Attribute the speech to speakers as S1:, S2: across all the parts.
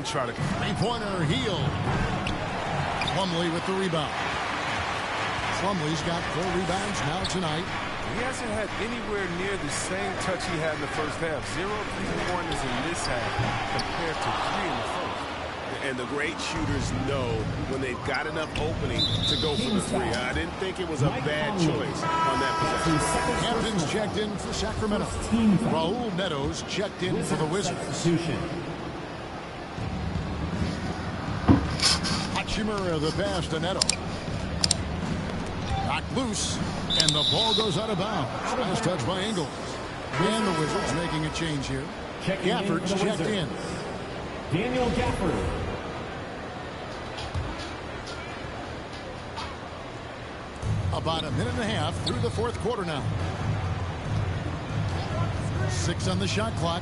S1: try to...
S2: Three-pointer, Heel. Plumlee with the rebound. Plumlee's got 4 rebounds now tonight.
S1: He hasn't had anywhere near the same touch he had in the first half. 0 3-pointers in this half compared to 3 in the first.
S3: And the great shooters know when they've got enough opening to go for the 3. I didn't think it was a bad choice on that possession.
S2: Hampton's checked in for Sacramento. Raul Netos checked in for the Wizards. Hachimura the pass to Neto. Knocked loose, and the ball goes out of bounds. Nice touch by Ingles. And the Wizards making a change here. Gafford's checked in.
S4: Daniel Gafford.
S2: About a minute and a half through the 4th quarter now. 6 on the shot clock.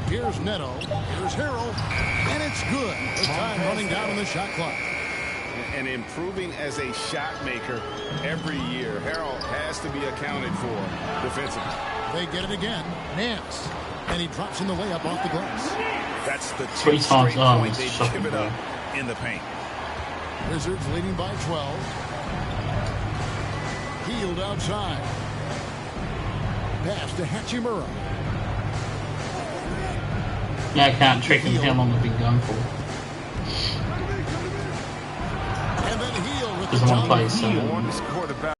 S2: Here's Neto. Here's Harrell. And it's good. The time running down on the shot clock.
S3: And improving as a shot maker every year. Harrell has to be accounted for defensively.
S2: They get it again. Nance. And he drops in the layup off the glass.
S3: That's the
S5: 3 times
S3: point they give it up in the paint.
S2: Wizards leading by 12. Healed outside. Pass to Hachimura.
S5: Yeah, I can't trick him how long I've been going for.
S2: And then Heel with
S5: Doesn't
S2: the
S5: want to play
S2: top.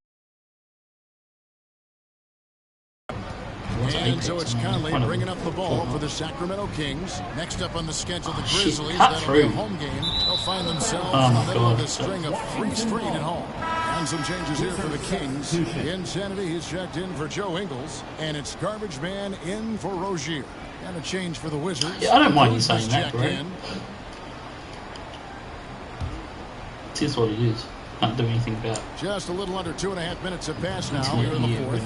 S2: And so it's Conley bringing up the ball for the Sacramento Kings. Next up on the schedule, the Grizzlies. That'll be a home game. They'll find themselves in the middle of the string of 3 straight at home. And some changes here for the Kings. Insanity is checked in for Joe Ingles. And it's Garbage Man in for Rozier. And a change for the Wizards.
S5: Yeah, I don't mind you saying that, right? It is what it is. Can't do anything about it.
S2: Just a little under 2.5 minutes have passed now here in the 4th.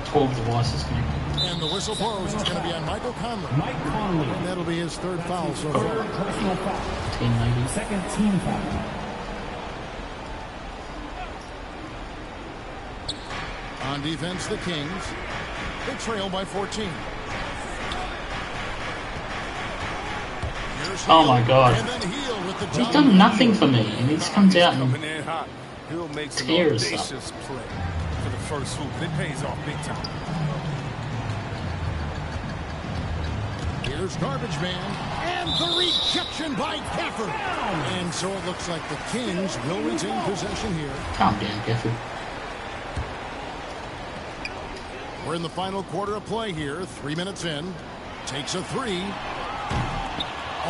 S5: 12 devices connected.
S2: And the whistle blows. It's going to be on Michael Conley.
S4: Mike Conley.
S2: And that'll be his 3rd foul so far.
S4: Personal foul.
S5: 10 maybe.
S4: 2nd team foul.
S2: On defense, the Kings. They trail by 14.
S5: Oh my God. He's done nothing for me, and he just comes out and tears up.
S1: Play for the first hoop. It pays off big time.
S2: Here's Garbage Man, and the rejection by Gafford. And so it looks like the Kings will retain possession here.
S5: Calm down, Gafford.
S2: We're in the final quarter of play here. 3 minutes in. Takes a 3.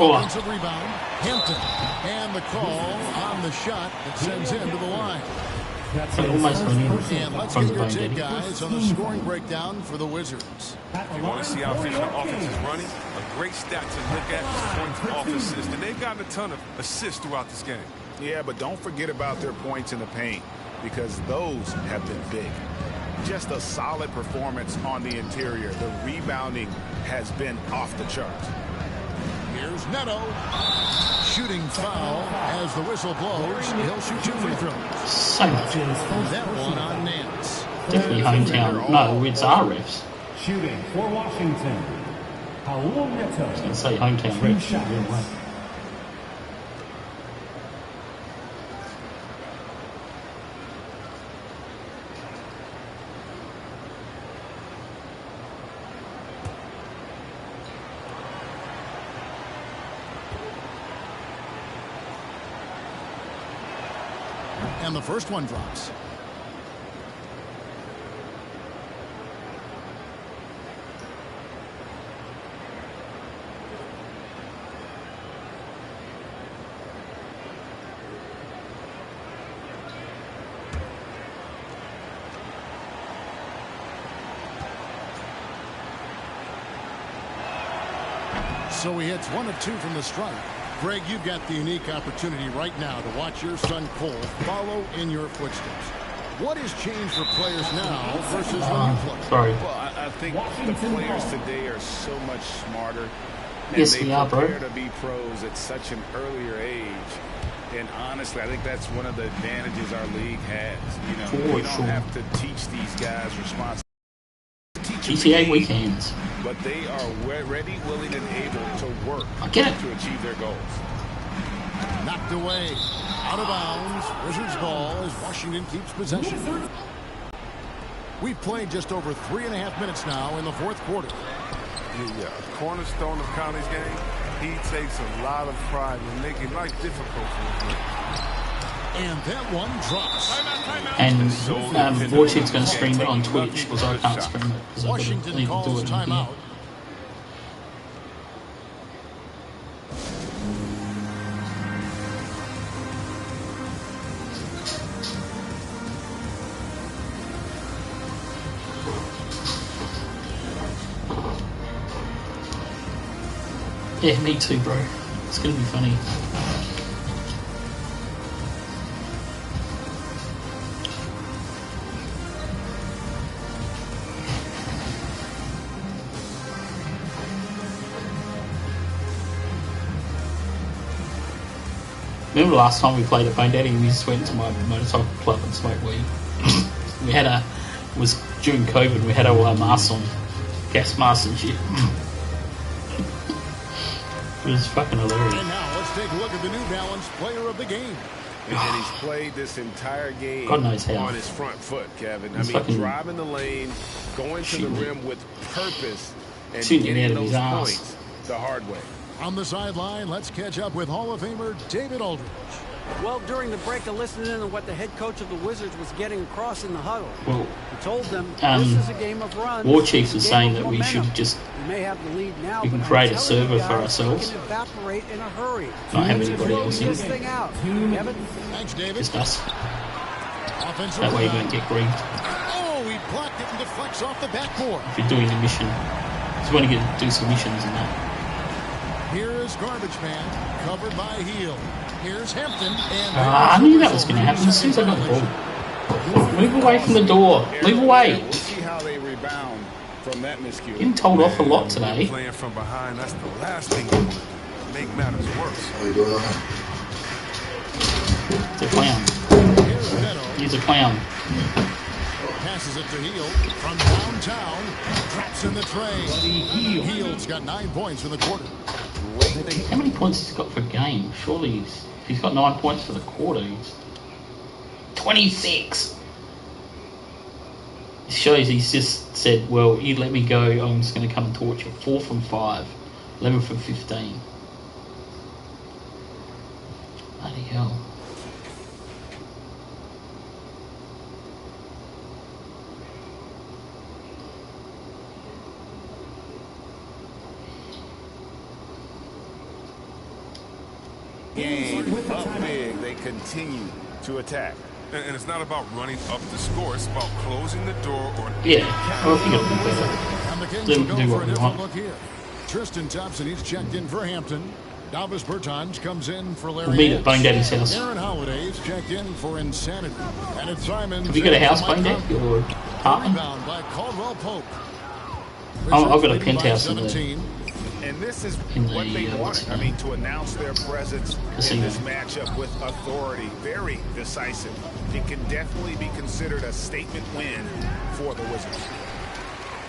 S2: Offensive rebound. Hampton. And the call on the shot that sends him to the line.
S5: Almost
S2: and let's get your take, guys, on the scoring breakdown for the Wizards.
S1: If you want to see how efficient the offense is running, a great stat to look at is points off assists. And they've gotten a ton of assists throughout this game.
S3: Yeah, but don't forget about their points in the paint, because those have been big. Just a solid performance on the interior. The rebounding has been off the charts.
S2: Here's Neto. Shooting foul as the whistle blows. He'll shoot 2 free throws.
S5: So much.
S2: That one on Nance.
S5: Definitely hometown. No, it's our refs.
S4: Shooting for Washington. Raul Neto.
S5: I was going to say hometown refs.
S2: And the first one drops. So he hits 1 of 2 from the strike. Greg, you've got the unique opportunity right now to watch your son Cole follow in your footsteps. What has changed for players now versus when you played?
S5: Sorry.
S3: Well, I think the players today are so much smarter. And
S5: Yes,
S3: they
S5: we are, bro.
S3: prepare to be pros at such an earlier age. And honestly, I think that's one of the advantages our league has. You know, we don't have to teach these guys responsibility. Teach
S5: GTA weekends.
S3: But they are ready, willing, and able to work
S5: I get it.
S3: to achieve their goals.
S2: Knocked away. Out of bounds. Wizards ball as Washington keeps possession. We've played just over 3.5 minutes now in the fourth quarter.
S1: Yeah, cornerstone of Conley's game. He takes a lot of pride in making life difficult for him.
S2: And that one drops.
S5: And Warchick's going to stream it on Twitch because I can't stream it because I
S2: Washington
S5: need to do
S2: calls
S5: it in here.
S2: timeout.
S5: Yeah, me too, bro. It's going to be funny. Remember last time we played at Bone Daddy, we just went to my motorcycle club and smoked weed. We had it was during COVID, we had our masks on, gas masks and shit. It was fucking hilarious.
S2: And now let's take a look at the New Balance player of the game.
S3: And he's played this entire game
S5: God knows how.
S3: on his front foot, Kevin. I
S5: He's
S3: mean,
S5: fucking
S3: driving the lane, going to the
S5: shooting
S3: rim with purpose, and
S5: Shooting it
S3: getting
S5: out of his
S3: those
S5: ass.
S3: points the hard way.
S2: On the sideline, let's catch up with Hall of Famer David Aldridge.
S6: Well, during the break, I listened in on what the head coach of the Wizards was getting across in the huddle.
S5: Well,
S6: He told them this is a game of runs.
S5: War Chiefs
S6: it's
S5: is
S6: a game
S5: saying
S6: of
S5: that we
S6: momentum.
S5: should just
S6: We may have the lead now,
S5: we can
S6: but I'm
S5: create a
S6: telling you
S5: server for
S6: guys,
S5: ourselves.
S6: It can evaporate in a hurry.
S5: Not have
S6: Let's
S5: anybody
S6: close
S5: else in.
S6: this thing out. Kevin?
S2: Thanks, David.
S5: just us.
S2: Offensive
S5: That way you
S2: rebound.
S5: don't get grieved
S2: Oh, he blocked it and deflects off the backboard.
S5: if you're doing a mission. Just want to do some missions and that.
S2: Here is Garbage Man, covered by Heel. Here's Hampton. And
S5: I knew that was going to happen as soon as I got the ball. Move away from the door. Move away.
S3: We'll see how they rebound from that miscue.
S5: Getting told off a lot today.
S1: Playing from behind, that's the last thing you want to do. Make matters worse.
S5: It's a clown.
S2: Here's Neto.
S5: He's a clown.
S2: Passes it to Heel from downtown. Drops in the tray. Heel's got 9 points in the quarter.
S5: How many points he's got per game? Surely if he's got 9 points for the quarter, he's 26. It shows he's just said, well, you let me go, I'm just going to come and torch you. 4 from 5, 11 from 15. Bloody hell.
S3: Game up big. They continue to attack.
S1: And it's not about running up the score. It's about closing the door or...
S5: Yeah, I think it'll be better.
S2: And the Kings
S5: Do-
S2: will go
S5: do
S2: for
S5: what
S2: a
S5: we
S2: different
S5: want.
S2: look here. Tristan Thompson, he's checked in for Hampton. Davis Bertans comes in for Larry.
S5: We'll meet at
S2: Nance.
S5: Bone Daddy's house.
S2: Aaron Holiday's checked in for Insanity. And it's Simon.
S5: Have you got a house, Bone Daddy, or apartment?
S2: Rebound by Caldwell Pope.
S5: I've got a
S2: Wizards leading by
S5: penthouse in
S2: 17.
S3: And this is
S5: In the,
S3: what they
S5: what's
S3: wanted. I mean, to announce their presence
S5: Casino.
S3: in this matchup with authority. Very decisive. It can definitely be considered a statement win for the Wizards.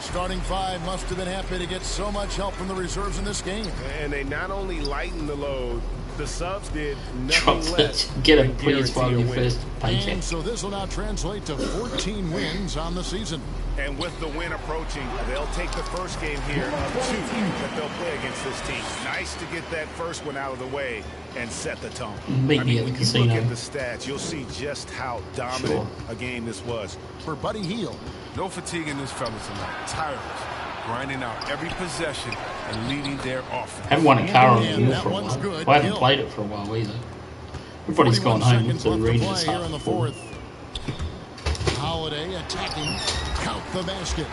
S2: Starting five must have been happy to get so much help from the reserves in this game.
S3: And they not only lightened the load, the subs did
S5: Drop
S3: nothing
S5: it.
S3: less
S5: Get a
S3: than
S5: please while
S3: guarantee
S5: your
S3: a win.
S5: first paycheck.
S2: And so this will now translate to 14 wins on the season.
S3: And with the win approaching, they'll take the first game here of 2 that they'll play against this team. Nice to get that first one out of the way and set the tone.
S5: Meet me at the
S3: when
S5: casino.
S3: you look at the stats, you'll see just how dominant a game this was.
S2: For Buddy Hield,
S1: No fatigue in this fella tonight. Tireless. Grinding out every possession and leading their offense.
S5: I haven't won a car on the
S2: And
S5: wheel
S2: that
S5: for a
S2: one's
S5: while.
S2: good.
S5: I haven't
S2: Hill.
S5: played it for a while either. Everybody's gone
S2: 41
S5: home
S2: seconds
S5: to the
S2: left to
S5: Rangers
S2: play here in the
S5: half.
S2: fourth. Holiday attacking. Count the basket.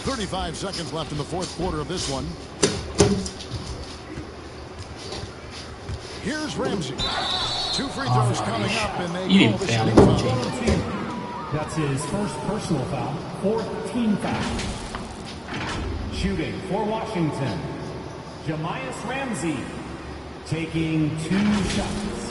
S2: 35 seconds left in the fourth quarter of this one. Here's Ramsey. 2 free throws coming up, and they
S5: You
S2: call
S5: didn't
S2: the
S5: foul
S2: shooting
S5: him,
S2: foul.
S4: That's his first personal foul, 4th team foul. Shooting for Washington, Jamias Ramsey, taking 2 shots.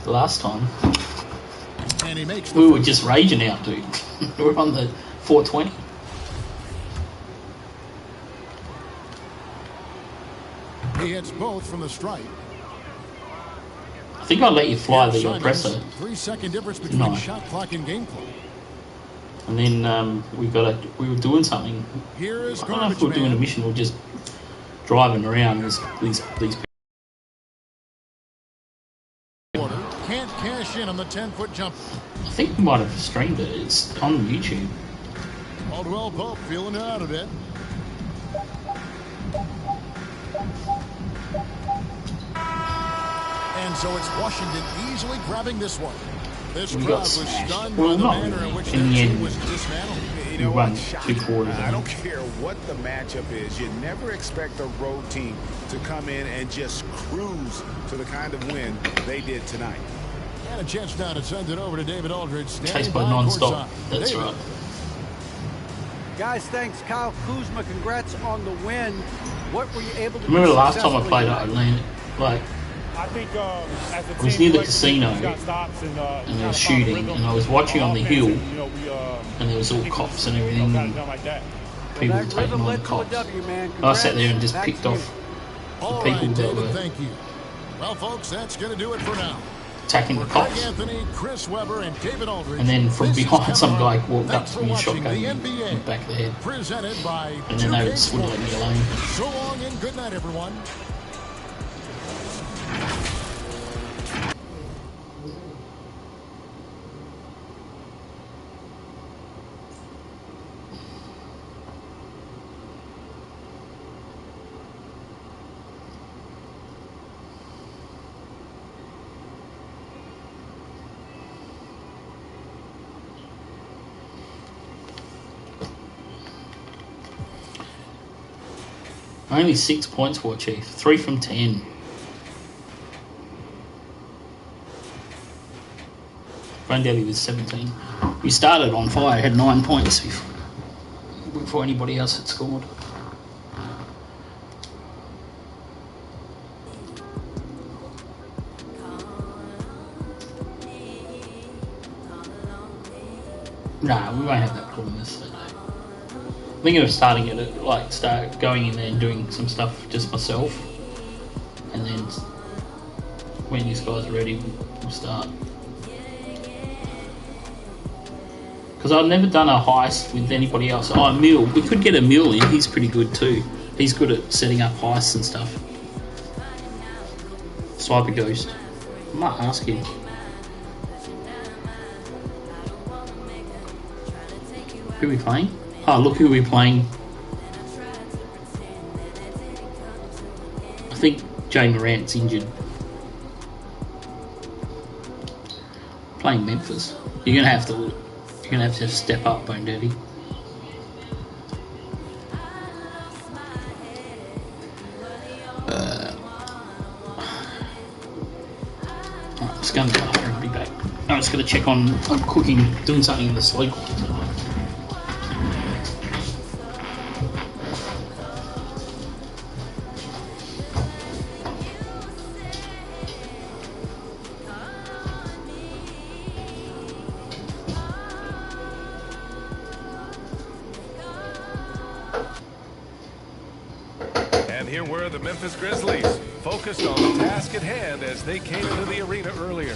S5: the last time.
S2: And he makes
S5: we were just raging out, dude. We were on the 420.
S2: He hits both from the stripe.
S5: I think I'll let you fly the oppressor.
S2: 3-second difference between shot clock and game clock.
S5: And then we were doing something.
S2: Here is
S5: I don't know if we were doing a mission or just driving around these people.
S2: Can't cash in on the 10-foot jump.
S5: I think we might have streamed it. It's on YouTube.
S2: Caldwell Pope feeling it out a bit. And so it's Washington easily grabbing this one. This crowd was stunned by the manner in which their team was dismantled.
S3: You know what? I don't care what the matchup is. You never expect a road team to come in and just cruise to the kind of win they did tonight.
S2: And a chance now to send it over to David Aldridge.
S5: Chase by non-stop. That's
S2: David.
S5: right.
S6: Guys, thanks. Kyle Kuzma, congrats on the win. What were you able to do?
S5: Remember the last time I played at Atlantic? Like,
S7: I think as a team,
S5: I was near the casino
S7: and
S5: there was shooting, and I was watching on the hill, and there was all cops and everything, and people were taking on the cops. I sat there and just picked off the people that were
S2: thank you. Well, folks, that's going to do it for now.
S5: attacking the cops.
S2: Anthony, Chris Webber, and David Aldridge.
S5: And then from behind, some guy walked up to me and shotgun me in the back of the head.
S2: Presented by
S5: And then they just wouldn't let me alone.
S2: So long and good night, everyone.
S5: Only 6 points for Chief. 3 from 10. Granddaddy was 17. We started on fire, had 9 points before anybody else had scored. Nah, we won't have that problem this Saturday. I'm thinking of starting it, like start going in there and doing some stuff just myself, and then when you guys are ready, we'll start. Because I've never done a heist with anybody else. Oh, Emil, we could get Emil in. He's pretty good too. He's good at setting up heists and stuff. Cyber Ghost. I might ask him. Who are we playing? Oh, look who we're playing. I think Jay Morant's injured. Playing Memphis. You're gonna have to step up, Bone Daddy. I'm just gonna go and be back. I'm just gonna check on. I'm cooking, doing something in the sleep.
S1: Here were the Memphis Grizzlies, focused on the task at hand as they came into the arena earlier.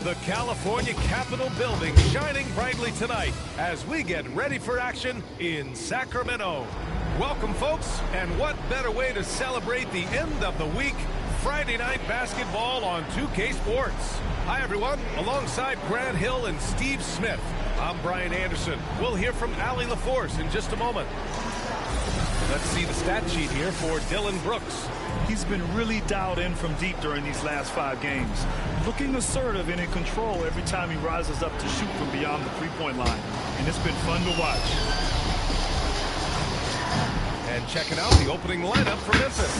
S1: The California Capitol building shining brightly tonight as we get ready for action in Sacramento. Welcome, folks, and what better way to celebrate the end of the week? Friday night basketball on 2K Sports. Hi, everyone. Alongside Grant Hill and Steve Smith, I'm Brian Anderson. We'll hear from Allie LaForce in just a moment. Let's see the stat sheet here for Dylan Brooks.
S8: He's been really dialed in from deep during these last 5 games. Looking assertive and in control every time he rises up to shoot from beyond the three-point line. And it's been fun to watch.
S1: And checking out the opening lineup for Memphis.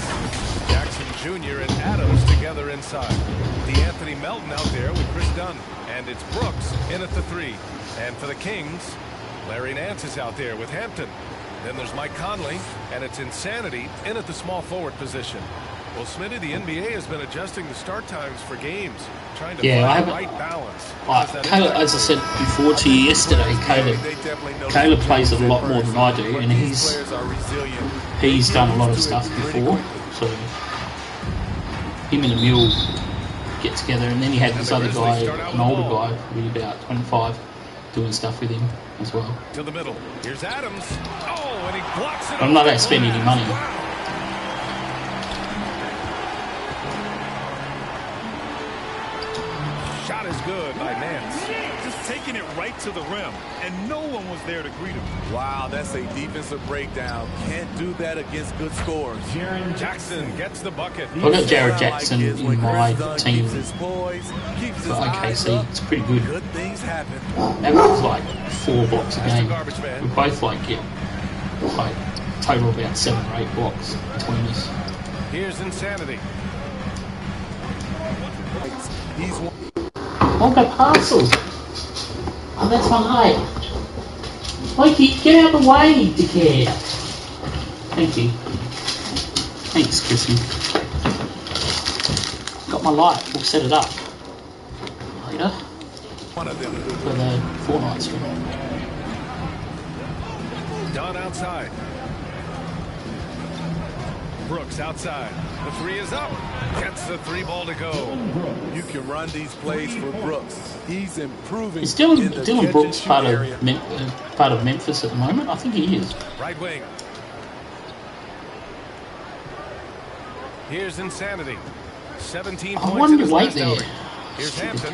S1: Jackson Jr. and Adams together inside. DeAnthony Melton out there with Chris Dunn. And it's Brooks in at the 3. And for the Kings, Larry Nance is out there with Hampton. Then there's Mike Conley, and it's Insanity in at the small forward position. Well, Smitty, the NBA has been adjusting the start times for games, trying to find the right balance.
S5: Caleb, as I said before to you yesterday, Caleb plays a lot more than I do, and he's done a lot of stuff before. So him and Emil get together, and then he had this other guy, an older guy, probably about 25, doing stuff with him as well.
S1: To the middle. Here's Adams. Oh, and he blocks it.
S5: I'm not going to spend any money.
S1: Shot is good by Nance.
S8: Just taking it right to the rim, and no one was there to greet him.
S9: Wow, that's a defensive breakdown. Can't do that against good scores.
S1: Jaren Jackson gets the bucket.
S5: I've got Jared Jackson in my team for OKC. It's pretty good.
S9: Good things happen.
S5: Averages like 4 blocks a game. We both get total about 7 or 8 blocks between us.
S1: Here's Insanity.
S9: He's one.
S5: I've got parcels. Oh, that's my height. Mikey, get out of the way, dickhead. Thank you. Thanks, Chrissy. Got my light. We'll set it up later for the Fortnite stream.
S1: Dunn outside. Brooks outside. The 3 is up. Gets the 3 ball to go.
S9: You can run these plays for Brooks. He's improving.
S5: Is Dylan Brooks part of Memphis at the moment? I think he is.
S1: Right wing. Here's Insanity. 17 points.
S5: I wonder
S1: in his
S5: wait
S1: last
S5: there.
S1: outing. Here's Hampton.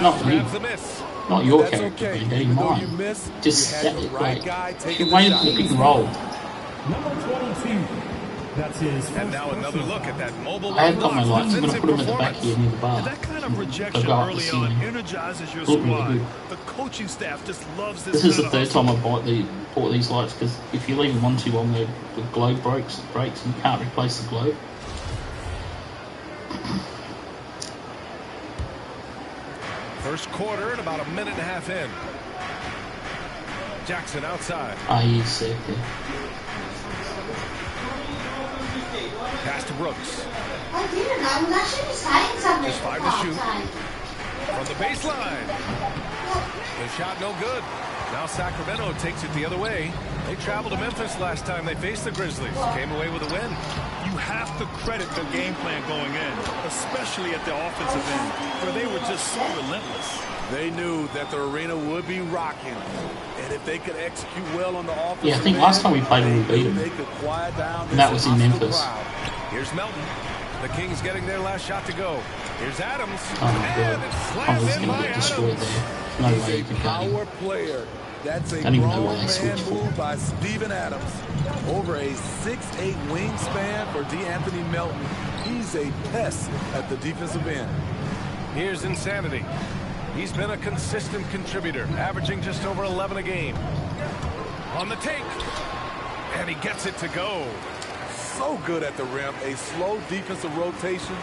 S5: Not you.
S1: The miss.
S5: Not your
S9: That's
S5: character,
S9: okay.
S5: Daddy,
S9: Even though
S5: mine.
S9: you missed,
S5: Just
S9: you had the right guy taking
S5: you
S9: the
S5: waited
S9: shot.
S5: for the pick and roll.
S4: Number 22. That's his first
S1: And now another look at that mobile.
S5: I have got my
S1: block.
S5: lights. I'm going to put them at the back
S1: Performance.
S5: here near the bar.
S8: That kind of rejection
S5: They'll go up the
S8: early on
S5: ceiling.
S8: energizes your
S5: Look really
S8: squad.
S5: good.
S8: The coaching staff just loves this.
S5: This is the
S8: kind of
S5: third time I bought these lights, because if you leave them on too long, the globe breaks and you can't replace the globe.
S1: First quarter and about a minute and a half in. Jackson outside.
S5: He's sick there.
S1: Pass to Brooks.
S10: I didn't. I was actually deciding something.
S1: Just 5 to shoot. From the baseline. The shot no good. Now Sacramento takes it the other way. They traveled to Memphis last time they faced the Grizzlies. Came away with a win.
S8: You have to credit their game plan going in, especially at the offensive end, where they were just so relentless.
S9: They knew that the arena would be rocking, and if they could execute well on the offensive
S5: Yeah, I think last time we played them, we beat them.
S9: they could quiet down
S5: And that was in
S9: hostile
S5: Memphis.
S9: crowd.
S1: Here's Melton. The Kings getting their last shot to go. Here's Adams.
S5: Oh my
S1: And
S5: god.
S1: it's
S5: I
S1: slammed
S5: was
S1: in
S5: going to
S1: by
S5: get destroyed
S1: Adams.
S5: there. No
S9: He's
S5: way you
S9: a
S5: can cut him.
S9: power player. That's a
S5: Don't even know
S9: grown
S5: why they
S9: man
S5: switched for.
S9: move by Steven Adams. Over a 6'8" wingspan for DeAnthony Melton. He's a pest at the defensive end.
S1: Here's Insanity. He's been a consistent contributor, averaging just over 11 a game. On the take. And he gets it to go.
S9: So good at the rim. A slow defensive rotation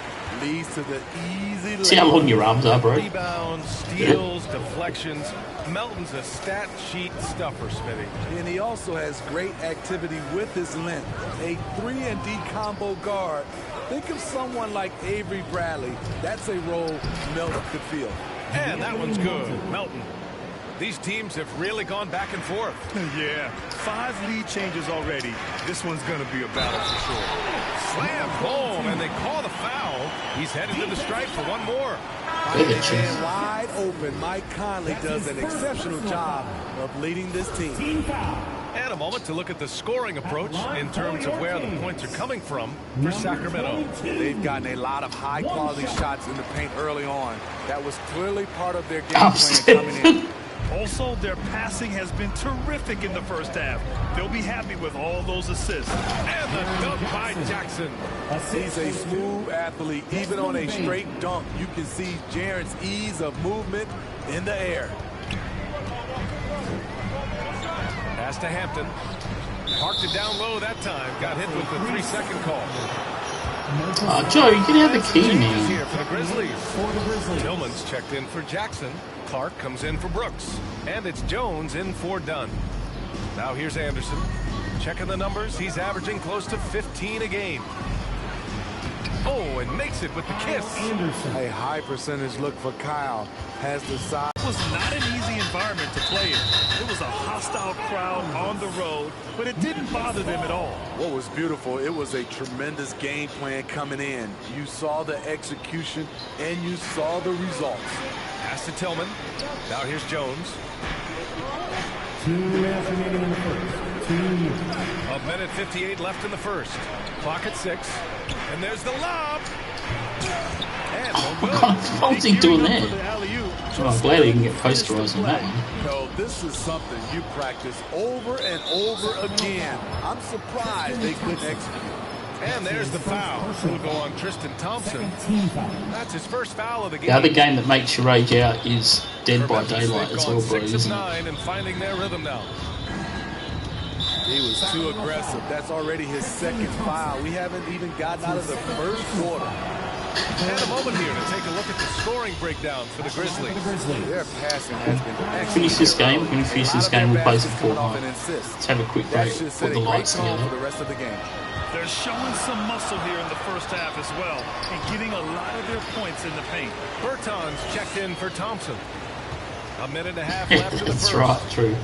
S9: leads to the easy
S5: See how long your arms are, bro?
S1: Rebounds, steals, deflections. Melton's a stat sheet stuffer, Smitty.
S9: And he also has great activity with his length. A 3-and-D combo guard. Think of someone like Avery Bradley. That's a role Melton could fill.
S1: And that one's good. Melton. These teams have really gone back and forth.
S8: Yeah, 5 lead changes already. This one's going to be a battle for sure.
S1: Slam home, and they call the foul. He's headed to the stripe for one more.
S9: And wide open, Mike Conley does an exceptional job of leading this team.
S4: Team foul.
S1: And a moment to look at the scoring approach in terms of where the points are coming from for Sacramento.
S9: They've gotten a lot of high-quality shots in the paint early on. That was clearly part of their game plan coming in.
S8: Also, their passing has been terrific in the first half. They'll be happy with all those assists.
S1: And the dunk by Jackson.
S9: He's a smooth athlete. Even on a straight dunk, you can see Jaren's ease of movement in the air.
S1: Pass to Hampton. Parked it down low that time. Got hit with the 3-second call.
S5: Joe, you can have the key
S1: Changes
S5: now.
S1: here for the Grizzlies. Tillman's checked in for Jackson. Clark comes in for Brooks. And it's Jones in for Dunn. Now here's Anderson. Checking the numbers, he's averaging close to 15 a game. Oh, and makes it with the kiss.
S9: A high percentage look for Kyle. Has the side.
S8: It was not an easy environment to play in. It was a hostile crowd on the road, but it didn't bother them at all.
S9: What was beautiful, it was a tremendous game plan coming in. You saw the execution, and you saw the results.
S1: Pass to Tillman. Now here's Jones.
S4: 2 minutes remaining in the first. 2 minutes.
S1: A minute 58 left in the first. Clock at 6. And there's the lob. And
S5: What was he doing there? Oh, I'm glad he can get posterized on that one.
S9: No, this is something you practice over and over again. I'm surprised they couldn't execute.
S1: And there's the foul. It'll go on Tristan Thompson. That's his first foul of the game.
S5: The other game that makes your rage out is Dead by Daylight as well, bro,
S1: 6 of
S5: isn't it?
S1: 9 and finding their rhythm now.
S9: He was too aggressive. That's already his second foul. We haven't even gotten out of the first quarter.
S1: And a moment here to take a look at the scoring breakdown for the Grizzlies.
S9: Their passing has been excellent.
S5: Finish this game. When we finish this game, we'll play some Fortnite. Let's have a quick break, put the lights together.
S9: For the rest of the game.
S8: They're showing some muscle here in the first half as well, and getting a lot of their points in the paint.
S1: Bertans checked in for Thompson. A minute and a half left in the first.
S5: That's right, true.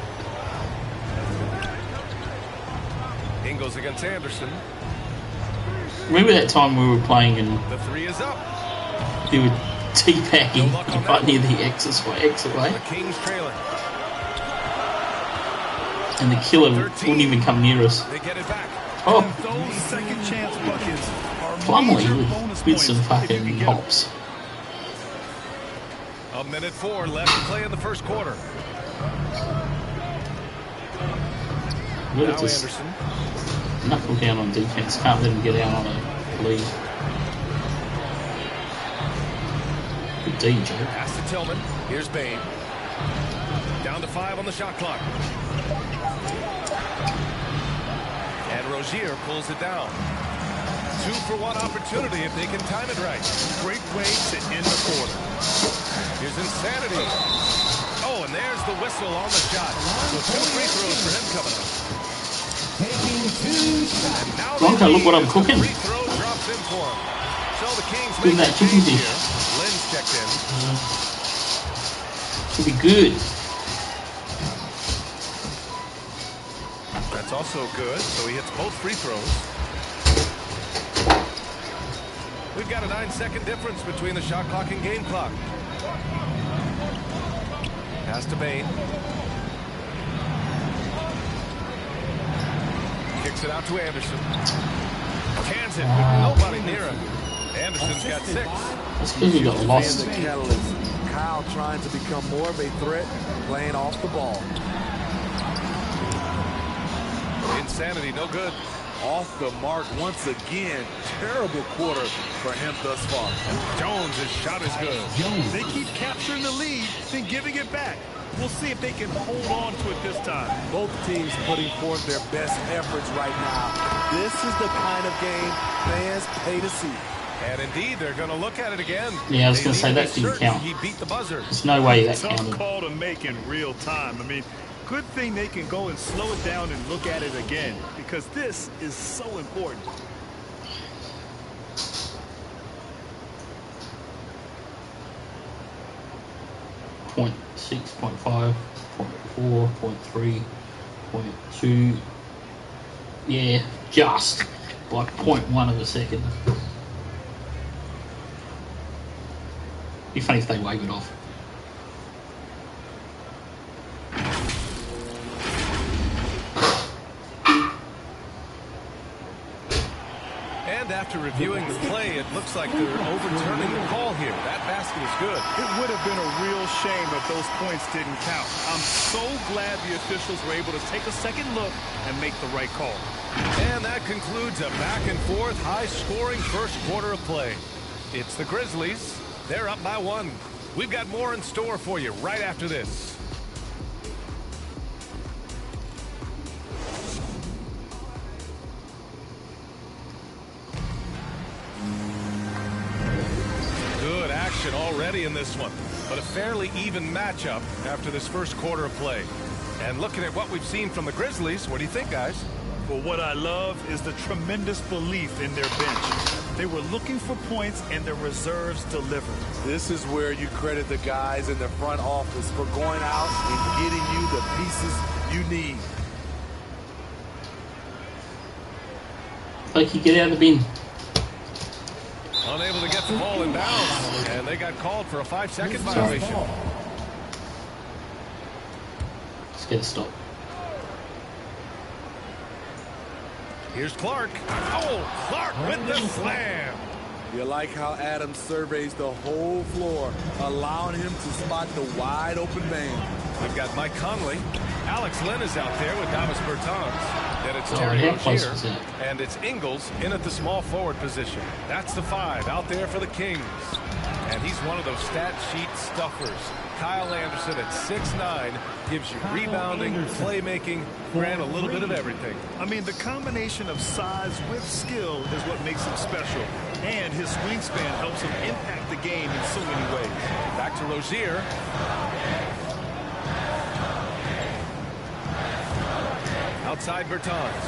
S1: Ingles against Anderson.
S5: Remember that time we were playing and
S1: The 3 is up.
S5: you were teabagging right near the exit way,
S1: The Kings trailing.
S5: and the killer wouldn't even come near us.
S1: They get it back.
S5: Oh,
S8: Those second chance buckets are
S5: Plumley
S8: major
S5: with
S8: bonus
S5: some
S8: points if
S5: fucking
S8: you can get 'em.
S5: hops.
S1: A minute 4 left to play in the first quarter.
S5: We'll
S1: Now
S5: just
S1: Anderson.
S5: knuckle down on defense. Can't let him get out on a lead. Good D, Joe.
S1: Pass to Tillman. Here's Bain. Down to 5 on the shot clock. And Rozier pulls it down. 2 for 1 opportunity if they can time it right.
S8: Great way to end the quarter.
S1: Here's Insanity. Oh, and there's the whistle on the shot. So 2 free throws for him coming up.
S4: Taking 2 shots.
S1: And now
S5: Bronco,
S1: they
S5: look what I'm
S1: lead as
S5: cooking.
S1: the free throw drops in for him. So the Kings
S5: Look at
S1: make
S5: that
S1: a
S5: chicken
S1: change
S5: dish.
S1: here. Lynn's checked in.
S5: Should be good.
S1: That's also good. So he hits both free throws. We've got a 9-second difference between the shot clock and game clock. Pass to Bain. Kicks it out to Anderson. Cans it with nobody near him. Anderson's got 6.
S5: That's because we got lost.
S9: The catalyst. Kyle trying to become more of a threat, playing off the ball.
S1: Insanity, no good.
S9: Off the mark once again. Terrible quarter for him thus far.
S1: Jones' shot is good.
S8: They keep capturing the lead, then giving it back. We'll see if they can hold on to it this time.
S9: Both teams putting forth their best efforts right now. This is the kind of game fans pay to see.
S1: And indeed, they're going to look at it again.
S5: Yeah, I was
S1: They
S5: going to say
S1: need to
S5: that
S1: be
S5: didn't
S1: certain
S5: count.
S1: He beat the buzzer.
S5: There's no way that
S8: Tough
S5: counted.
S8: call to make in real time. I mean, good thing they can go and slow it down and look at it again, because this is so important.
S5: Point 6, point 5, point 4, point 3, point 2. Yeah, just like 0.1 of a second. Be funny if they wave it off.
S1: And after reviewing the play, it looks like they're overturning the call here. That basket is good.
S8: It would have been a real shame if those points didn't count. I'm so glad the officials were able to take a second look and make the right call.
S1: And that concludes a back-and-forth, high-scoring first quarter of play. It's the Grizzlies. They're up by 1. We've got more in store for you right after this. action already in this one, but a fairly even matchup after this first quarter of play. And looking at what we've seen from the Grizzlies, what do you think, guys?
S8: Well, what I love is the tremendous belief in their bench. They were looking for points, and their reserves delivered.
S9: This is where you credit the guys in the front office for going out and getting you the pieces you need.
S5: Like you get out of the bin.
S1: Unable to get the ball in bounds, and they got called for a 5-second violation.
S5: Let's get a stop.
S1: Here's Clark. Oh, Clark with the slam.
S9: You like how Adams surveys the whole floor, allowing him to spot the wide open man.
S1: We've got Mike Conley. Alex Lynn is out there with Davis Bertans. Then it's Terry Rozier, and it's Ingles in at the small forward position. That's the 5 out there for the Kings. And he's one of those stat sheet stuffers. Kyle Anderson at 6'9" gives you rebounding, playmaking, ran a little bit of everything.
S8: I mean, the combination of size with skill is what makes him special. And his wingspan helps him impact the game in so many ways.
S1: Back to Rozier. Outside Bertans.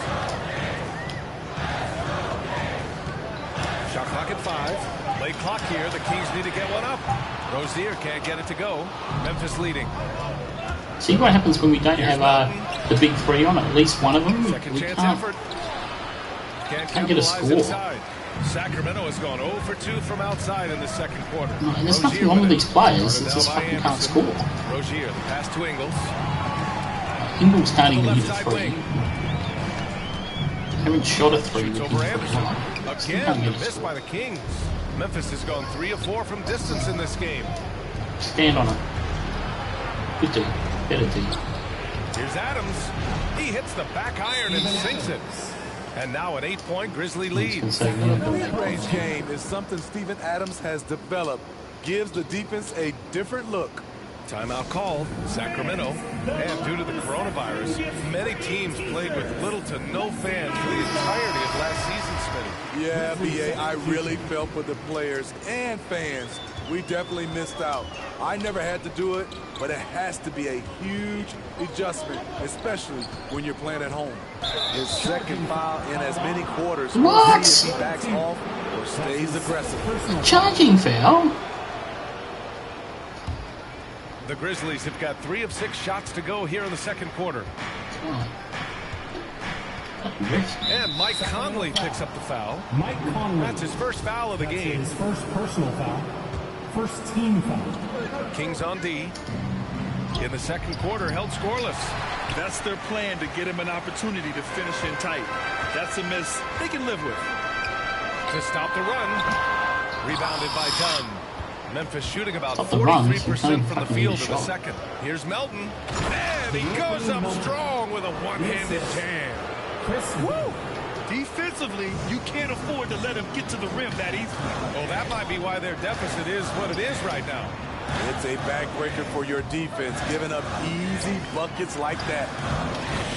S1: Shot clock at 5. Late clock here. The Kings need to get one up. Rozier can't get it to go. Memphis leading.
S5: See what happens when we don't have the big 3 on at least one of them.
S1: Second chance effort.
S5: Can't get a score.
S1: Inside. Sacramento has gone 0 for 2 from outside in the second quarter.
S5: No, and there's nothing wrong with these players. It's just fucking can't score.
S1: Rozier, the pass to Ingles.
S5: Ingles can't even hit a 3. Haven't shot a 3.
S1: Over Anderson. Again, the miss by the Kings. Memphis has gone 3 of 4 from distance in this game.
S5: Stand on it. Good D. Better D.
S1: Here's Adams. He hits the back iron and sinks it. And now an 8-point Grizzly lead.
S9: The mid-range game is something Steven Adams has developed. Gives the defense a different look.
S1: Timeout called. Sacramento. And due to the coronavirus, many teams played with little to no fans for the entirety of last season, Smitty.
S9: Yeah, B.A., I really felt for the players and fans. We definitely missed out. I never had to do it, but it has to be a huge adjustment, especially when you're playing at home. His second foul in as many quarters.
S5: What?
S9: We'll see if he backs off or stays aggressive.
S5: Charging foul?
S1: The Grizzlies have got 3 of 6 shots to go here in the second quarter. And Mike Conley picks up the foul.
S4: Mike Conley.
S1: That's his first foul of the game.
S4: His first personal foul. First team foul.
S1: Kings on D. In the second quarter, held scoreless.
S8: That's their plan, to get him an opportunity to finish in tight. That's a miss they can live with.
S1: To stop the run. Rebounded by Dunn. Memphis shooting about 43% from the field in the second. Here's Melton. And he goes up strong with a one-handed jam.
S8: Woo! Defensively, you can't afford to let him get to the rim that easily.
S1: Well, that might be why their deficit is what it is right now.
S9: It's a backbreaker for your defense, giving up easy buckets like that.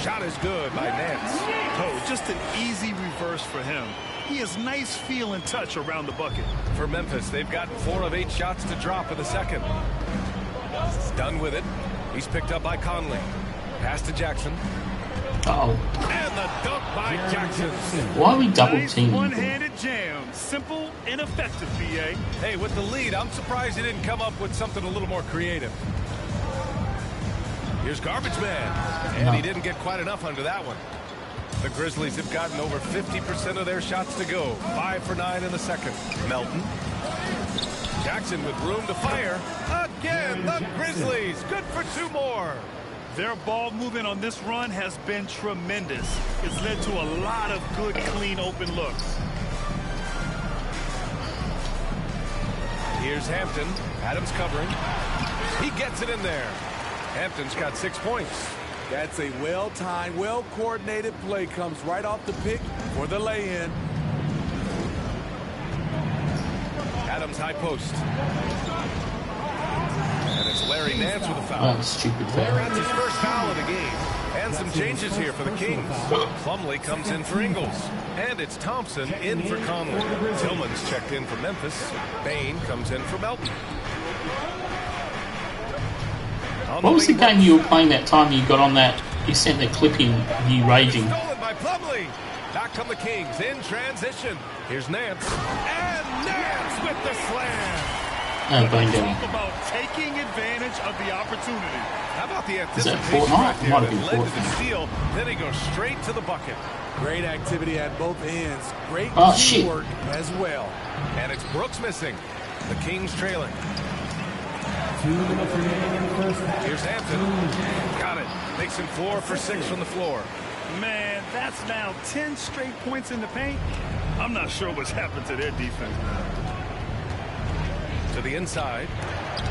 S1: Shot is good by Nance.
S8: Oh, just an easy reverse for him. He has nice feel and touch around the bucket.
S1: For Memphis, they've gotten 4 of 8 shots to drop in the second. Done with it. He's picked up by Conley. Pass to Jackson.
S5: Uh-oh.
S1: And the dunk by Jackson.
S5: Why are we double teaming?
S8: Nice one-handed jam. Simple and effective, B.A.
S1: Hey, with the lead, I'm surprised he didn't come up with something a little more creative. Here's Garbage Man. And he didn't get quite enough under that one. The Grizzlies have gotten over 50% of their shots to go. 5 for 9 in the second. Melton. Jackson with room to fire. Again, the Grizzlies. Good for 2 more.
S8: Their ball movement on this run has been tremendous. It's led to a lot of good, clean, open looks.
S1: Here's Hampton. Adams covering. He gets it in there. Hampton's got 6 points.
S9: That's a well-timed, well-coordinated play. Comes right off the pick for the lay-in.
S1: Adams high post. And it's Larry Nance with a foul.
S5: Oh, stupid foul.
S1: That's his first foul of the game. And some changes here for the Kings. Plumlee comes in for Ingles. And it's Thompson in for Conley. Tillman's checked in for Memphis. Bain comes in for Melton.
S5: What was the game you were playing that time you got on that? You sent the clip in of you raging.
S1: Stolen by Plumlee. Back come the Kings in transition. Here's Nance. And Nance with the slam.
S8: Talk about taking advantage of the opportunity.
S1: How about the
S5: Is that
S1: anticipation
S5: Fortnite?
S1: right there
S5: Might
S1: that
S5: have been
S1: led to the
S5: Fortnite.
S1: steal. Then he goes straight to the bucket.
S9: Great activity at both ends. Great
S5: shit.
S9: teamwork as well.
S1: And it's Brooks missing. The Kings trailing.
S4: 2 minutes remaining in the first half.
S1: Here's Hampton. Got it. Makes him 4 for 6 from the floor.
S8: Man, that's now 10 straight points in the paint. I'm not sure what's happened to their defense now.
S1: To the inside.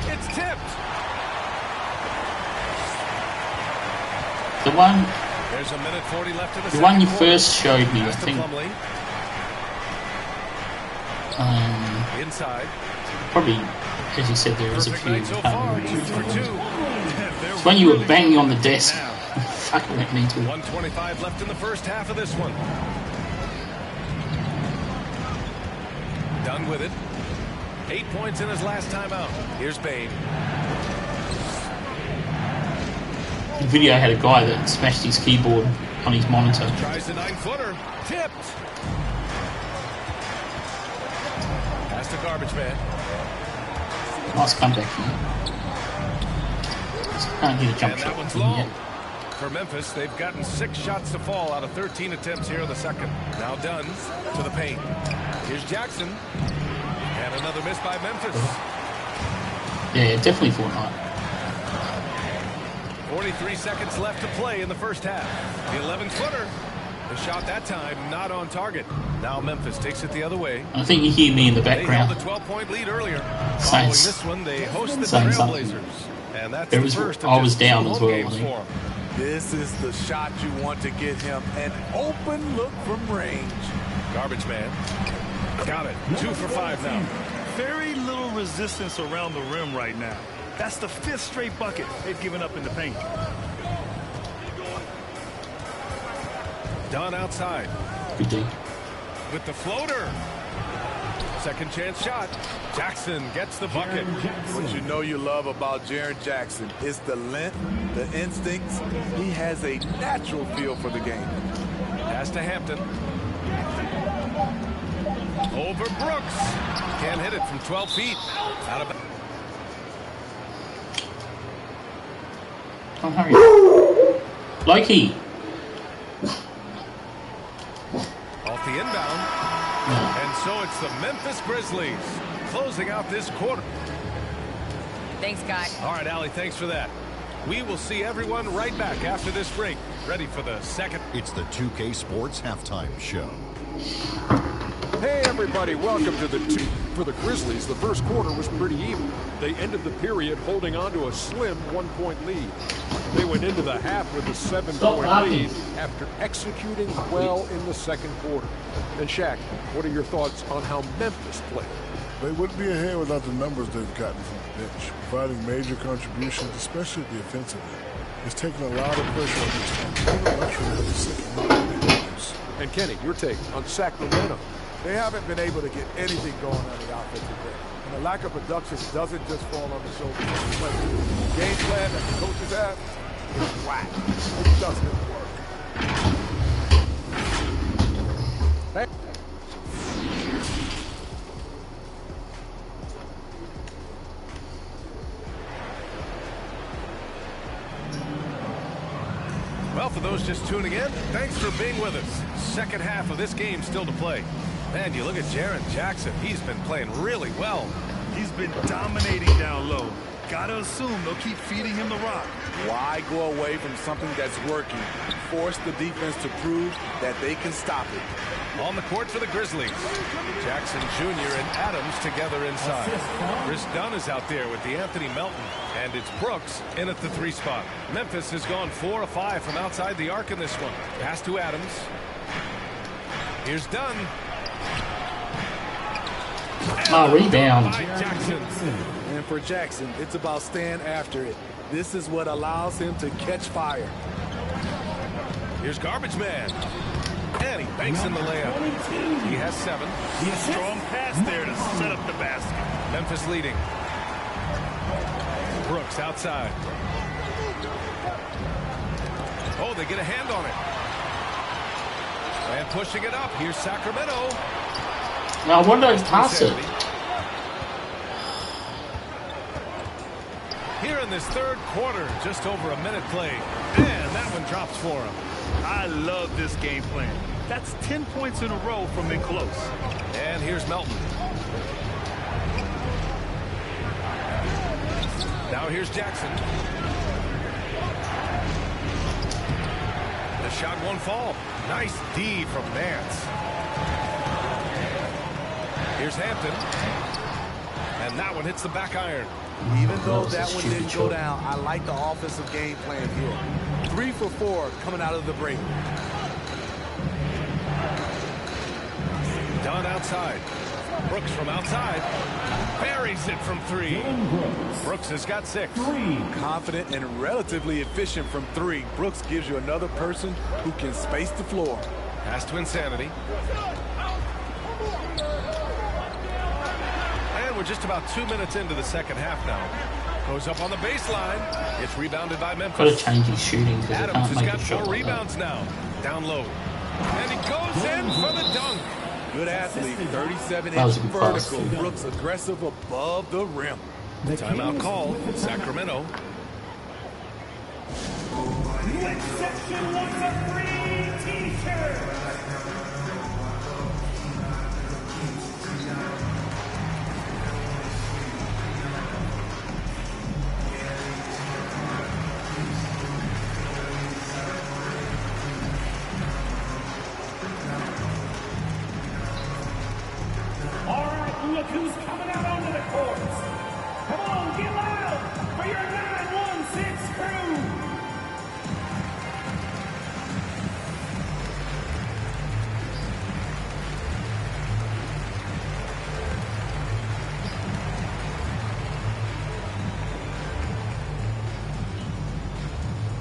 S1: It's tipped.
S5: The one,
S1: There's a minute 40 left in the
S5: the one you
S1: second quarter.
S5: first showed me, I
S1: Pass to
S5: think.
S1: Plumlee. Inside.
S5: Probably, as you said, there is a
S1: Perfect
S5: few.
S1: night so far. 2 for 2.
S5: It's when you were banging on the desk. Fucking let me to.
S1: 1:25 left in the first half of this one. Done with it. 8 points in his last time out. Here's Bain.
S5: The video had a guy that smashed his keyboard on his monitor.
S1: Tries the 9-footer. Tipped. Pass to Garbage Man.
S5: Nice comeback here. Just can't get a jump
S1: And
S5: shot
S1: that one's
S5: in
S1: long.
S5: yet.
S1: For Memphis, they've gotten 6 shots to fall out of 13 attempts here in the second. Now Dunn to the paint. Here's Jackson. And another miss by Memphis.
S5: Yeah, definitely Fortnite.
S1: 43 seconds left to play in the first half. The 11-footer. The shot that time not on target. Now Memphis takes it the other way.
S5: I think you hear me in the
S1: They
S5: background.
S1: held a 12-point lead earlier.
S5: Saying-
S1: Following this one, they host the
S5: saying something.
S1: Trailblazers. And that's
S5: It
S1: the
S5: was-
S1: first of
S5: I was
S1: just
S5: down
S1: 2
S5: as
S1: home
S5: well, I
S1: games
S5: think.
S1: for 'em.
S9: This is the shot you want to get him an open look from range.
S1: Garbage Man. Got it. 2 for 5 now.
S8: Very little resistance around the rim right now. That's the 5th straight bucket they've given up in the paint.
S1: Dunn outside.
S5: Good D.
S1: With the floater. Second chance shot. Jackson gets the bucket.
S9: What you know you love about Jaren Jackson is the length, the instincts. He has a natural feel for the game.
S1: Pass to Hampton. Over Brooks. Can't hit it from 12 feet. Out of
S5: Come hurry. Loki.
S1: off the inbound. And so it's the Memphis Grizzlies closing out this quarter.
S11: Thanks, guy.
S1: All right, Allie, thanks for that. We will see everyone right back after this break. Ready for the second.
S12: It's the 2K Sports Halftime Show.
S13: Hey everybody, welcome to the two. For the Grizzlies, the first quarter was pretty even. They ended the period holding on to a slim 1-point lead. They went into the half with a 7-point lead after executing well in the second quarter. And Shaq, what are your thoughts on how Memphis played?
S14: They wouldn't be ahead without the numbers they've gotten from the bench, providing major contributions, especially at the offensive end. It's taken a lot of pressure on this team. The luxury of the second games.
S13: And Kenny, your take on Sacramento.
S15: They haven't been able to get anything going on the offensive end. And the lack of production doesn't just fall on the shoulders of the players. The game plan that the coaches have is whack. It doesn't work. Hey.
S1: Well, for those just tuning in, thanks for being with us. Second half of this game still to play. Man, you look at Jaren Jackson. He's been playing really well.
S8: He's been dominating down low. Gotta assume they'll keep feeding him the rock.
S9: Why go away from something that's working? Force the defense to prove that they can stop it.
S1: On the court for the Grizzlies. Jackson Jr. and Adams together inside. Chris Dunn is out there with the Anthony Melton. And it's Brooks in at the 3 spot. Memphis has gone 4 of 5 from outside the arc in this one. Pass to Adams. Here's Dunn.
S5: Rebound.
S1: Jackson.
S9: And for Jackson, it's about staying after it. This is what allows him to catch fire.
S1: Here's Garbage Man. And he banks in the layup. He has 7.
S8: Strong pass there to set up the basket.
S1: Memphis leading. Brooks outside. Oh, they get a hand on it. And pushing it up. Here's Sacramento.
S5: Now, I wonder if pass it.
S1: Here in this third quarter, just over a minute played. And that one drops for him.
S8: I love this game plan. That's 10 points in a row from in close.
S1: And here's Melton. Now here's Jackson. The shot won't fall. Nice D from Nance. Here's Hampton. And that one hits the back iron.
S9: Even though that one didn't go down, I like the offensive game plan here. 3 for 4 coming out of the break.
S1: Dunn outside. Brooks from outside. Buries it from 3. Brooks has got 6.
S9: Confident and relatively efficient from 3. Brooks gives you another person who can space the floor.
S1: Pass to Insanity. And we're just about 2 minutes into the second half now. Goes up on the baseline. It's rebounded by Memphis.
S5: Got to change his shooting because I
S1: Adams
S5: can't make
S1: has
S5: a
S1: got 4
S5: shot
S1: rebounds now. Down low. And he goes in for the dunk.
S9: Good athlete, 37-inch vertical. Brooks aggressive above the rim.
S1: Timeout call, Sacramento.
S4: Which section wants a free t-shirt? Look who's coming out onto the courts. Come on, get loud for your 916 crew.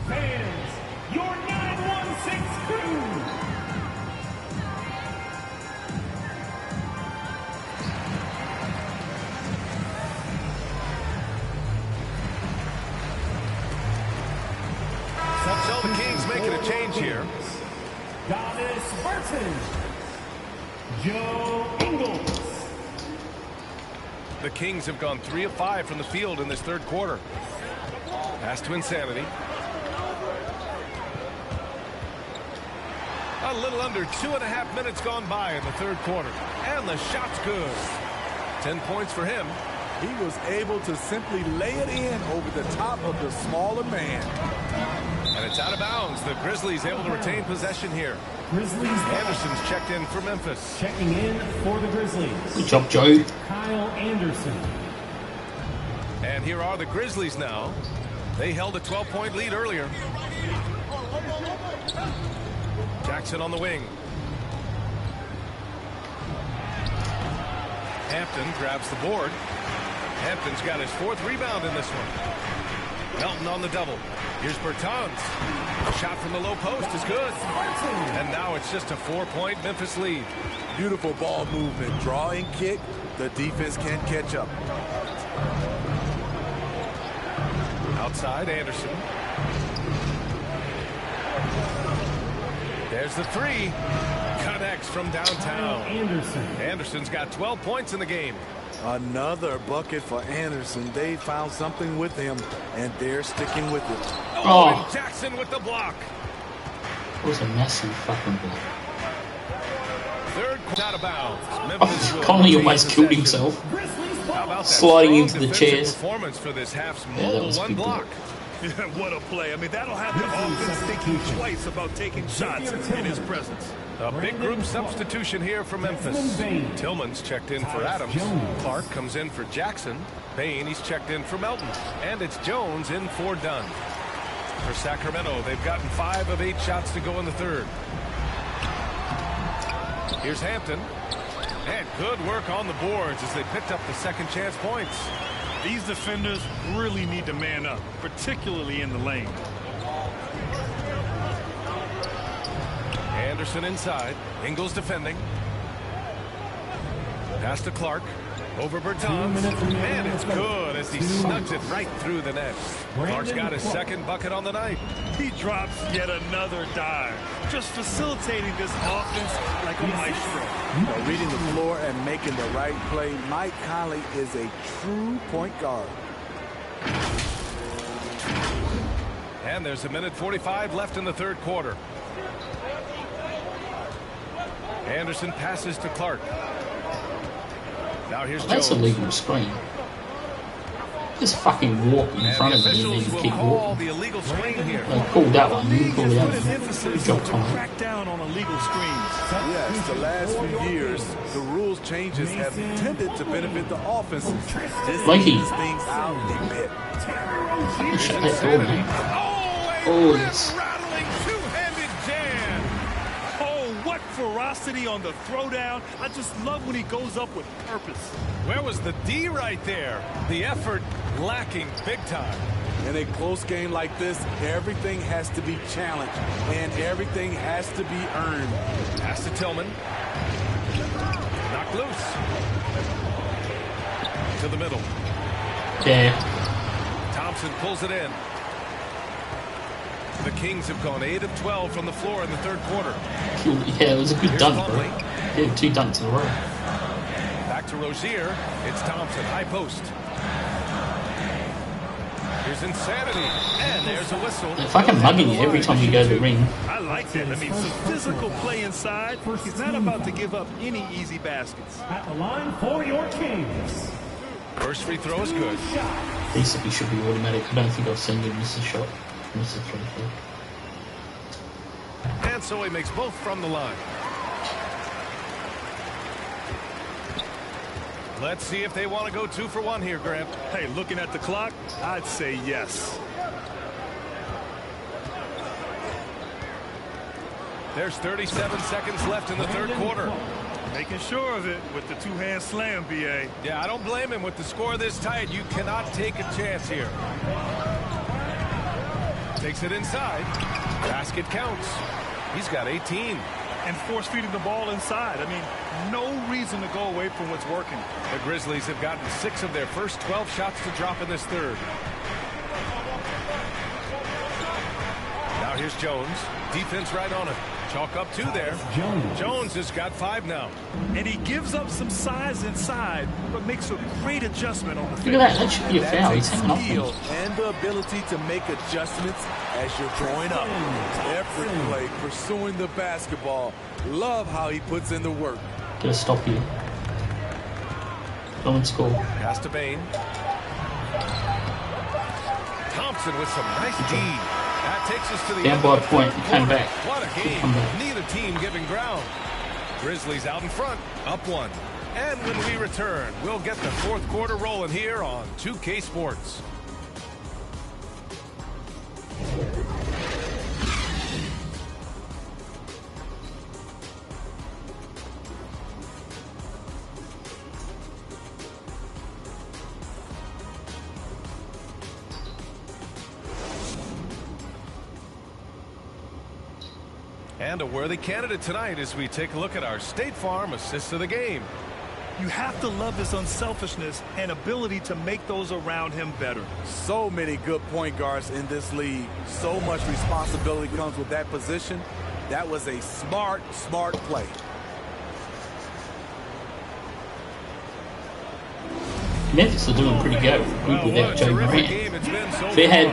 S4: Fans, your 916 crew.
S1: So the Kings making a change here.
S4: Goddess Burton. Joe Ingles.
S1: The Kings have gone 3 of 5 from the field in this third quarter. Pass to Insanity. A little under 2.5 minutes gone by in the third quarter. And the shot's good. 10 points for him.
S9: He was able to simply lay it in over the top of the smaller man.
S1: And it's out of bounds. The Grizzlies able to retain possession here.
S4: Grizzlies.
S1: Anderson's checked in for Memphis.
S4: Checking in for the Grizzlies.
S5: Good job, Joe.
S4: Kyle Anderson.
S1: And here are the Grizzlies now. They held a 12-point lead earlier. Jackson on the wing. Hampton grabs the board. Hampton's got his 4th rebound in this one. Melton on the double. Here's Bertans. A shot from the low post is good. And now it's just a 4-point Memphis lead.
S9: Beautiful ball movement. Draw and kick. The defense can't catch up.
S1: Outside, Anderson. There's the 3. Connects from downtown. Anderson's got 12 points in the game.
S9: Another bucket for Anderson. They found something with him, and they're sticking with it.
S1: Oh, and Jackson with the block.
S5: It was a messy fucking block.
S1: Third out of bounds.
S5: Conley almost killed himself. Sliding into the chairs.
S1: Performance for this half's mobile 1 block.
S8: What a play. I mean, that'll have the offense thinking twice about taking shots in his presence.
S1: A big group substitution here for Memphis. Tillman's checked in for Adams. Clark comes in for Jackson. Bain, he's checked in for Melton. And it's Jones in for Dunn. For Sacramento, they've gotten 5 of 8 shots to go in the third. Here's Hampton. And good work on the boards as they picked up the second chance points.
S8: These defenders really need to man up, particularly in the lane.
S1: Anderson inside. Ingles defending. Pass to Clark. Over Bertans. And it's good as he snugs it right through the net. Clark's got his second bucket on the night.
S8: He drops yet another dive, just facilitating this offense like a maestro.
S15: Reading the floor and making the right play. Mike Conley is a true point guard.
S1: And there's 1:45 left in the third quarter. Anderson passes to Clark. Now here's Jones.
S5: That's a legal screen. Just fucking walk in front of me and then keep walking. They called that one. You call the other one. Good job, Tom.
S8: Crack down on illegal screens.
S9: Yes, the last few years, the rules changes have tended to benefit the offenses. This
S5: Mikey.
S9: things out a bit.
S5: Shut that door, man. Oh, yes.
S8: What ferocity on the throwdown. I just love when he goes up with purpose.
S1: Where was the D right there? The effort lacking big time.
S9: In a close game like this, everything has to be challenged and everything has to be earned.
S1: Pass to Tillman. Knocked loose. To the middle.
S5: Yeah.
S1: Thompson pulls it in. The Kings have gone 8 of 12 from the floor in the third quarter.
S5: Yeah, it was a good dunk, bro. Yeah, 2 dunks in a row.
S1: Back to Rozier. It's Thompson, high post. Here's insanity. And there's a whistle.
S5: They're fucking mugging you every time you go to the ring.
S8: I like that. I mean, some physical play inside. He's not about to give up any easy baskets.
S4: At the line for your Kings.
S1: First free throw is good.
S5: Basically should be automatic. I don't think I've seen him miss a shot. Miss a free throw.
S1: And so he makes both from the line. Let's see if they want to go 2 for 1 here, Grant.
S8: Hey, looking at the clock, I'd say yes.
S1: There's 37 seconds left in the third quarter.
S8: Making sure of it with the 2-hand slam, B.A.
S1: Yeah, I don't blame him. With the score this tight, you cannot take a chance here. Takes it inside. Basket counts. He's got 18.
S8: And force feeding the ball inside. I mean, no reason to go away from what's working.
S1: The Grizzlies have gotten 6 of their first 12 shots to drop in this third. Now here's Jones. Defense right on him. Chalk up 2 there. Jones has got 5 now.
S8: And he gives up some size inside, but makes a great adjustment on the
S5: field. Look at that. That should be a foul. He's hanging off me.
S9: And the ability to make adjustments as you're going up. Effort play, pursuing the basketball. Love how he puts in the work.
S5: Gonna stop you. Don't score.
S1: Pass to Bain. Thompson with some nice D. That takes us to the
S5: down by a point. Came back.
S1: What a game. Neither team giving ground. Grizzlies out in front, up 1. And when we return, we'll get the fourth quarter rolling here on 2K Sports. And a worthy candidate tonight as we take a look at our State Farm assists of the game.
S8: You have to love his unselfishness and ability to make those around him better.
S9: So many good point guards in this league. So much responsibility comes with that position. That was a smart play.
S5: Memphis are doing pretty good without Joe Morant. They had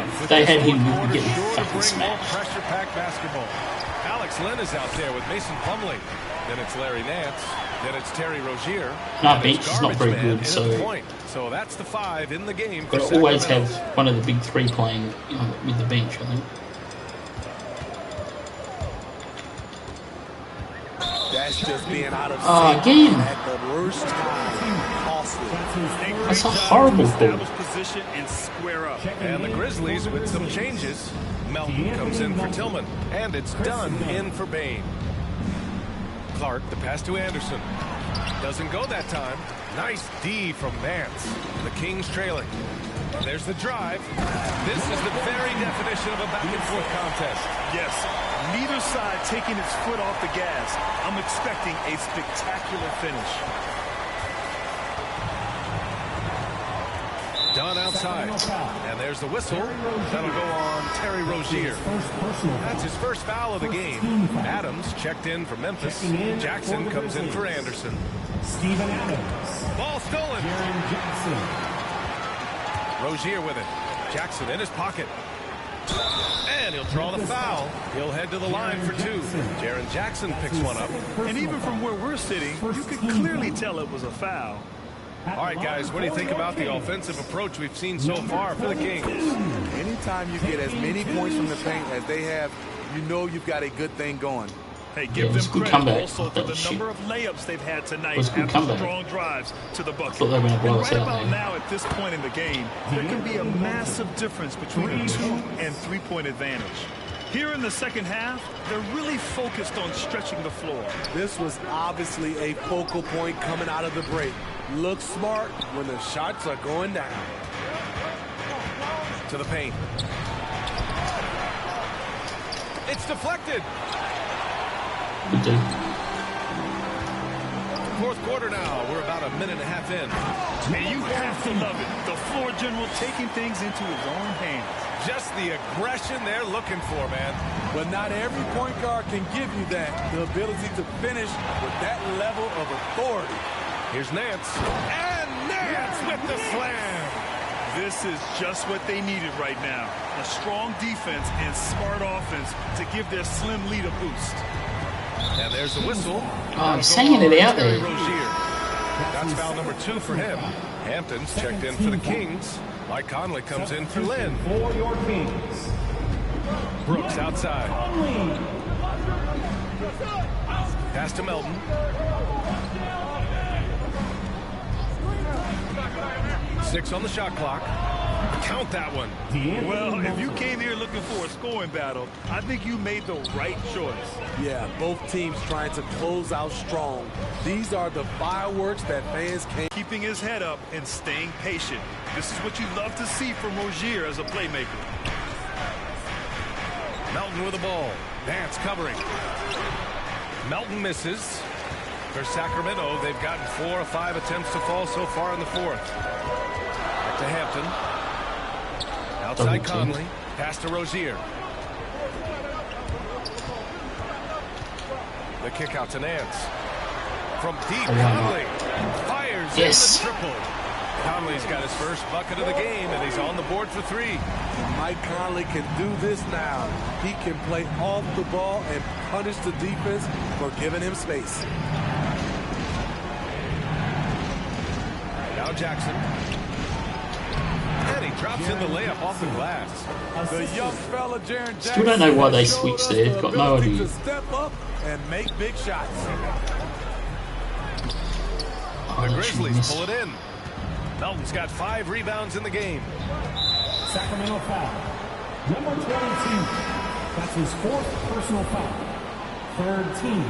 S5: him, we would get fucking smashed.
S1: Pressure-packed basketball. Alex Lynn is out there with Mason Plumlee. Then it's Larry Nance. Then it's Terry Rozier.
S5: Our bench is not very good, so
S1: that's the 5 in the game.
S5: But always have one of the big 3 playing with the bench, I think.
S9: That's just being out of
S5: again.
S9: At the worst time. Costly.
S5: That's a horrible call.
S8: Position and square up.
S1: And the Grizzlies with some changes. Melton comes in for Tillman, and it's done in for Bain. Clark, the pass to Anderson. Doesn't go that time. Nice D from Nance. The Kings trailing. There's the drive. This is the very definition of a back-and-forth contest.
S8: Yes, neither side taking its foot off the gas. I'm expecting a spectacular finish.
S1: Done outside. And there's the whistle. That'll go on Terry Rozier. That's his first foul of the game. Adams checked in for Memphis. Jackson comes in for Anderson.
S4: Steven Adams.
S1: Ball stolen.
S4: Jackson.
S1: Rozier with it. Jackson in his pocket. And he'll draw the foul. He'll head to the line for two. Jaren Jackson picks one up.
S8: And even from where we're sitting, you could clearly tell it was a foul.
S1: All right, guys, what do you think about the offensive approach we've seen so far for the Kings?
S9: Anytime you get as many points from the paint as they have, you know you've got a good thing going.
S8: Hey, give them credit also for the number of layups they've had tonight after strong drives to the bucket. And right about now, at this point in the game, there can be a massive difference between a 2- and 3-point advantage. Here in the second half, they're really focused on stretching the floor.
S9: This was obviously a focal point coming out of the break. Look smart when the shots are going down.
S1: To the paint. It's deflected. Fourth quarter now. We're about a minute and a half in.
S8: And you have to love it. The floor general taking things into his own hands.
S1: Just the aggression they're looking for, man.
S9: But not every point guard can give you that. The ability to finish with that level of authority.
S1: Here's Nance. And Nance with the slam.
S8: This is just what they needed right now. A strong defense and smart offense to give their slim lead a boost.
S1: And there's the whistle.
S5: Oh, I'm singing it out there.
S1: That's foul number 2 for him. Hampton's checked in for the Kings. Mike Conley comes in for Lynn.
S4: For your Kings.
S1: Brooks outside. Pass to Melton. Six on the shot clock. Count that one.
S8: Well, if you came here looking for a scoring battle, I think you made the right choice.
S9: Yeah, both teams trying to close out strong. These are the fireworks that fans can't.
S8: Keeping his head up and staying patient. This is what you love to see from Rozier as a playmaker.
S1: Melton with the ball. Nance covering. Melton misses. For Sacramento, they've gotten 4 of 5 attempts to fall so far in the fourth. Back to Hampton. Outside Conley. Pass to Rozier. The kick out to Nance. From deep, Conley fires in the triple. Conley's got his first bucket of the game, and he's on the board for 3.
S9: Mike Conley can do this now. He can play off the ball and punish the defense for giving him space.
S1: Now Jackson. And he drops in the layup off the glass.
S9: The young fella, Jaren Jackson.
S5: Still don't know why they switched there. Got no idea.
S9: To step up and make big shots.
S1: The Grizzlies pull it in. Melton's got 5 rebounds in the game.
S4: Sacramento foul. Number 22. That's his 4th personal foul. 3rd team.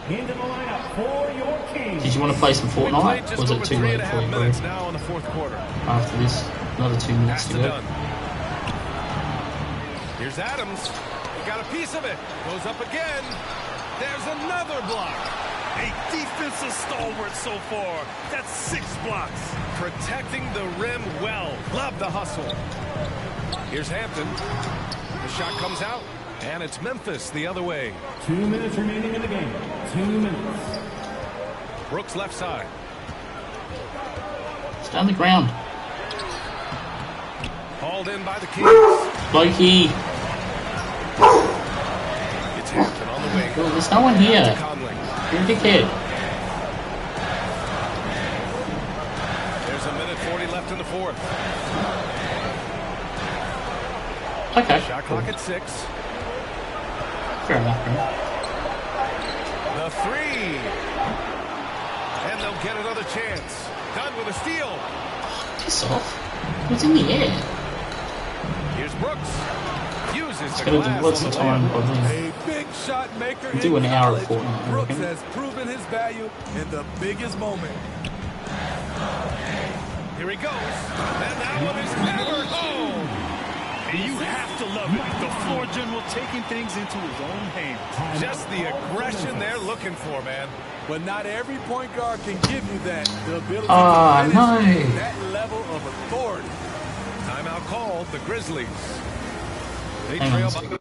S4: Into the lineup for your Kings.
S5: Did you want to play some Fortnite? Or was it too late for you, bro?
S1: Now in the fourth quarter.
S5: After this, another 2 minutes to go.
S1: Done. Here's Adams. He got a piece of it. Goes up again. There's another block.
S8: A defensive stalwart so far. That's 6 blocks.
S1: Protecting the rim well. Love the hustle. Here's Hampton. The shot comes out. And it's Memphis the other way.
S4: 2 minutes remaining in the game. 2 minutes.
S1: Brooks left side.
S5: It's down the ground.
S1: Hauled in by the Kings.
S5: Loki.
S1: It's Hampton on the wing.
S5: Oh, there's no one here. You're a dickhead.
S1: There's a minute 40 left in the fourth.
S5: Okay.
S1: Shot clock at 6.
S5: Fair enough, right?
S1: The 3. And they'll get another chance. Done with a steal.
S5: Piss off. What's in the air?
S1: Here's Brooks. Uses
S5: It's
S1: the
S5: going to
S1: glass
S5: do lots
S1: on
S5: of
S1: the
S5: time,
S1: rim.
S5: probably.
S9: A big shot maker.
S5: Do an hour of
S9: college.
S5: Fortnite, I
S9: Brooks
S5: reckon.
S9: has proven his value in the biggest moment.
S1: Here he goes. And that one is hammered home.
S8: You have to love it. The floor general taking things into his own hands.
S1: Just the aggression they're looking for, man.
S9: But not every point guard can give you that. The ability to finish that level of authority.
S1: Timeout called. The Grizzlies. They trail by.